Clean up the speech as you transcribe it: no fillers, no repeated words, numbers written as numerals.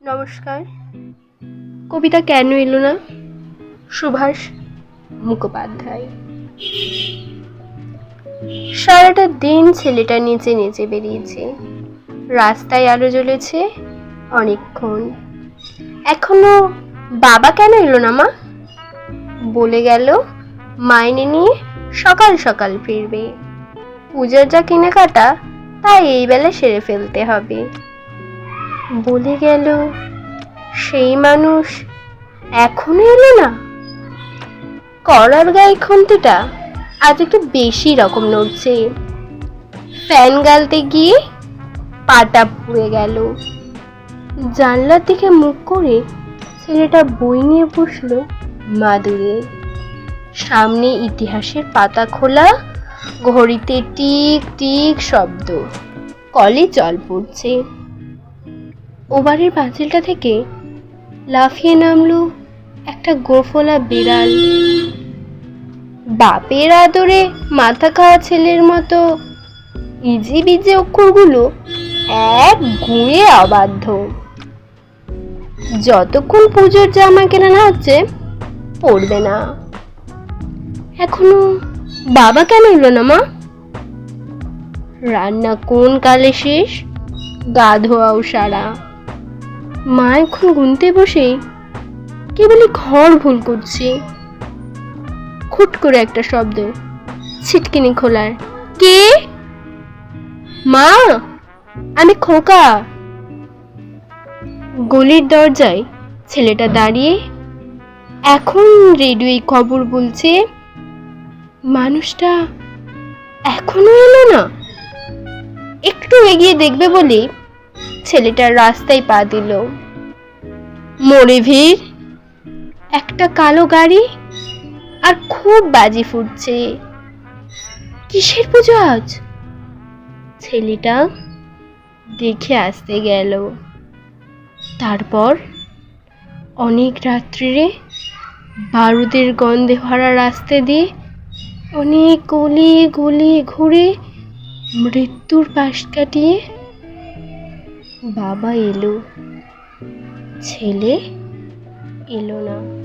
নমস্কার। কবিতা কেন এলো না? সুভাষ মুখোপাধ্যায়। সারাটা দিন ছেলেটা নিচে নিচে বেরিয়েছে, রাস্তায় আলো জ্বলেছে অনেকক্ষণ। এখনো বাবা কেন এলো না মা? বলে গেল মাইনে নিয়ে সকাল সকাল ফিরবে, পূজার যা কেনাকাটা তাই এই বেলা সেরে ফেলতে হবে। বলে গেল সেই মানুষ এখনো এলো না। কলার গায়ে খুন্তিটা আজ একটু বেশি রকম নড়ছে। ফ্যান গালতে গিয়ে পাটা পুড়ে গেল। জানলার দিকে মুখ করে ছেলেটা বই নিয়ে বসলো মাদুরে। সামনে ইতিহাসের পাতা খোলা, ঘড়িতে টিক টিক শব্দ, কলে জল পড়ছে। ওবারের পাঁচিলটা থেকে লাফিয়ে নামলো একটা গোফলা বিড়াল। বাপের আদরে মাথা খাওয়া ছেলের মতো ইজি বিজে অক্ষরগুলো এক গুঁয়ে অবাধ্য। যতক্ষণ পুজোর জামা কেনা না হচ্ছে পড়বে না। এখনো বাবা কেন এলো না মা? রান্না কোন কালে শেষ, গা ধোয়াও সারা। মা এখন গুনতে বসে কেবলই ঘর ভুল করছে। খুট করে একটা শব্দ, ছিটকিনি খোলার। কে? মা, আমি খোকা। গলির দরজায় ছেলেটা দাঁড়িয়ে এখন রেডিওয় খবর বলছে মানুষটা এখনো এলো না। একটু এগিয়ে দেখবে বলে ছেলেটা রাস্তায় পা দিল। মোড়ে ভিড়, একটা কালো গাড়ি আর খুব বাজি ফুটছে। কিসের পুজো আজ? ছেলেটা দেখে আসতে গেল। তারপর অনেক রাত্রিরে বারুদের গন্ধে ভরা রাস্তা দিয়ে অনেক গলি গলি ঘুরে মৃত্যুর পাশ কাটিয়ে বাবা এলো, ছেলে এলো না।